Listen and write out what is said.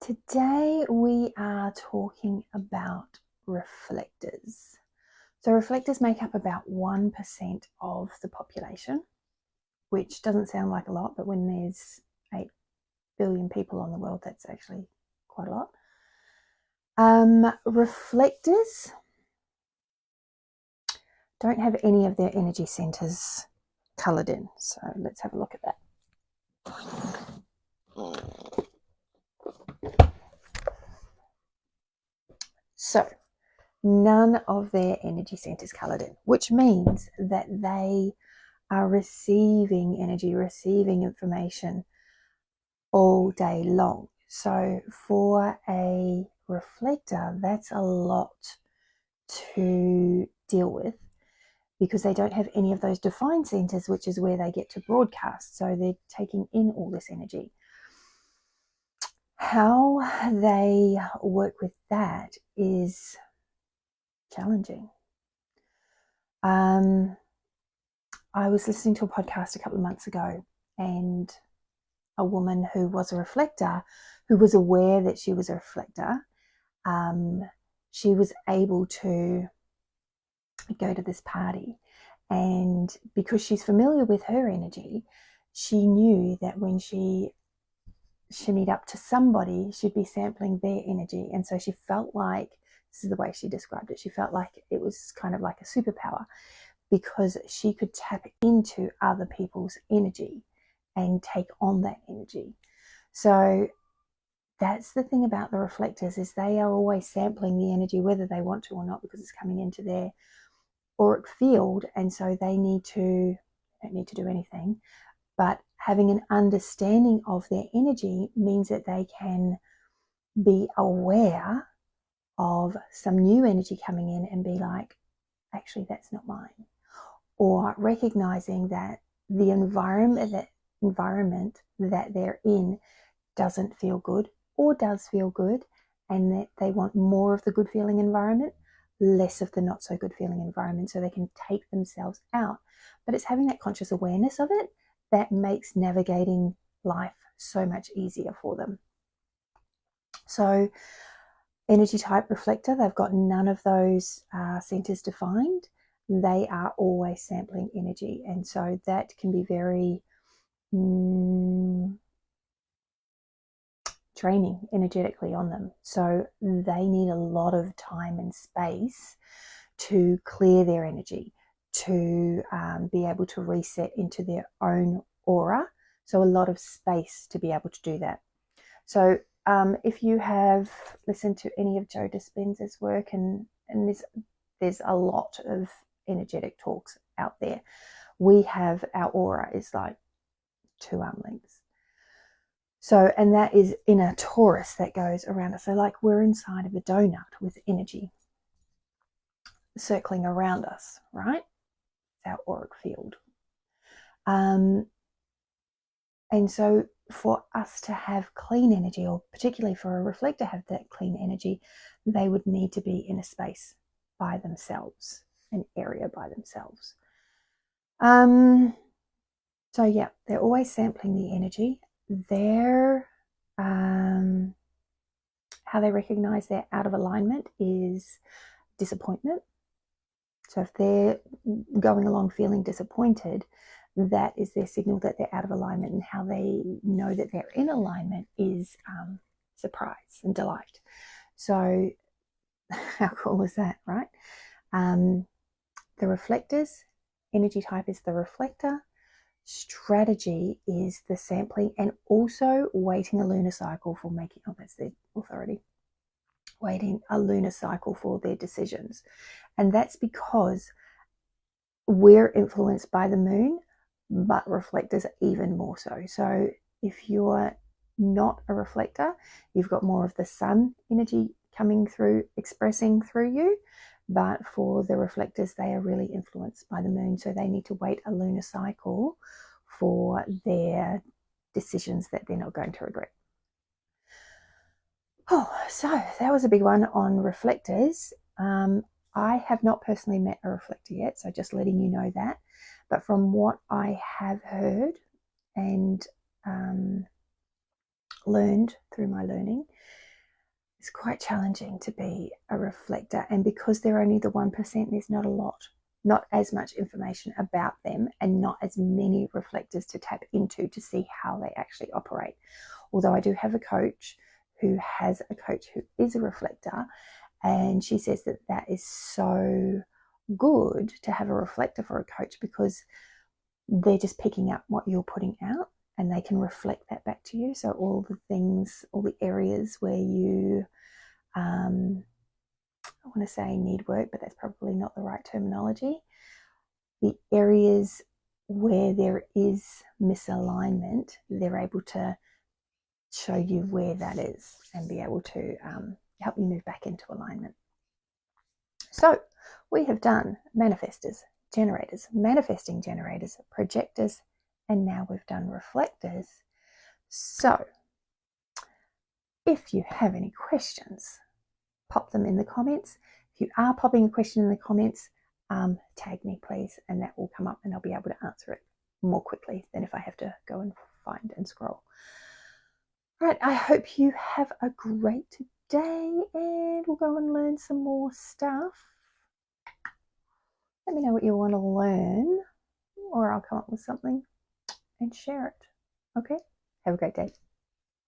Today we are talking about reflectors. So reflectors make up about 1% of the population, which doesn't sound like a lot, but when there's 8 billion people on the world, that's actually quite a lot. Reflectors don't have any of their energy centers colored in. So let's have a look at that. So none of their energy centers colored in, which means that they are receiving energy, receiving information all day long. So for a reflector, that's a lot to deal with because they don't have any of those defined centers, which is where they get to broadcast. So they're taking in all this energy. How they work with that is challenging. I was listening to a podcast a couple of months ago, and a woman who was a reflector, who was aware that she was a reflector, she was able to go to this party. And because she's familiar with her energy, she knew that when she shimmied up to somebody, she'd be sampling their energy. And so she felt like, this is the way she described it, she felt like it was kind of like a superpower because she could tap into other people's energy and take on that energy. So that's the thing about the reflectors, is they are always sampling the energy whether they want to or not, because it's coming into their auric field, and so they don't need to do anything, but having an understanding of their energy means that they can be aware of some new energy coming in and be like, actually that's not mine, or recognizing that the environment that they're in doesn't feel good or does feel good, and that they want more of the good feeling environment, less of the not so good feeling environment, so they can take themselves out. But it's having that conscious awareness of it that makes navigating life so much easier for them. So energy type reflector, they've got none of those centers defined. They are always sampling energy, and so that can be very draining energetically on them. So they need a lot of time and space to clear their energy, to be able to reset into their own aura. So a lot of space to be able to do that. So if you have listened to any of Joe Dispenza's work, and there's a lot of energetic talks out there, we have, our aura is like 2 arm lengths. So, and that is in a torus that goes around us. So like we're inside of a donut with energy circling around us, right? It's our auric field. And so for us to have clean energy, or particularly for a reflector to have that clean energy, they would need to be in a space by themselves, an area by themselves. So yeah, they're always sampling the energy. Their how they recognize they're out of alignment is disappointment. So if they're going along feeling disappointed, that is their signal that they're out of alignment. And how they know that they're in alignment is surprise and delight. So how cool is that, right? The reflectors, energy type is the reflector. Strategy is the sampling, and also waiting a lunar cycle for making, that's their authority, waiting a lunar cycle for their decisions. And that's because we're influenced by the moon, but reflectors are even more so. So if you're not a reflector, you've got more of the sun energy coming through, expressing through you. But for the reflectors, they are really influenced by the moon. So they need to wait a lunar cycle for their decisions that they're not going to regret. Oh, so that was a big one on reflectors. I have not personally met a reflector yet, so just letting you know that. But from what I have heard, and learned through my learning, it's quite challenging to be a reflector. And because they're only the 1%, there's not a lot, not as much information about them, and not as many reflectors to tap into to see how they actually operate. Although I do have a coach who has a coach who is a reflector, and she says that that is so good to have a reflector for a coach, because they're just picking up what you're putting out and they can reflect that back to you. So all the things, all the areas where you, I want to say need work, but that's probably not the right terminology. The areas where there is misalignment, they're able to show you where that is and be able to help you move back into alignment. So we have done manifestors, generators, manifesting generators, projectors, and now we've done reflectors. So if you have any questions, pop them in the comments. If you are popping a question in the comments, tag me please, and that will come up and I'll be able to answer it more quickly than if I have to go and find and scroll. Right, I hope you have a great day, and we'll go and learn some more stuff. Let me know what you want to learn, or I'll come up with something and share it. Okay? Have a great day.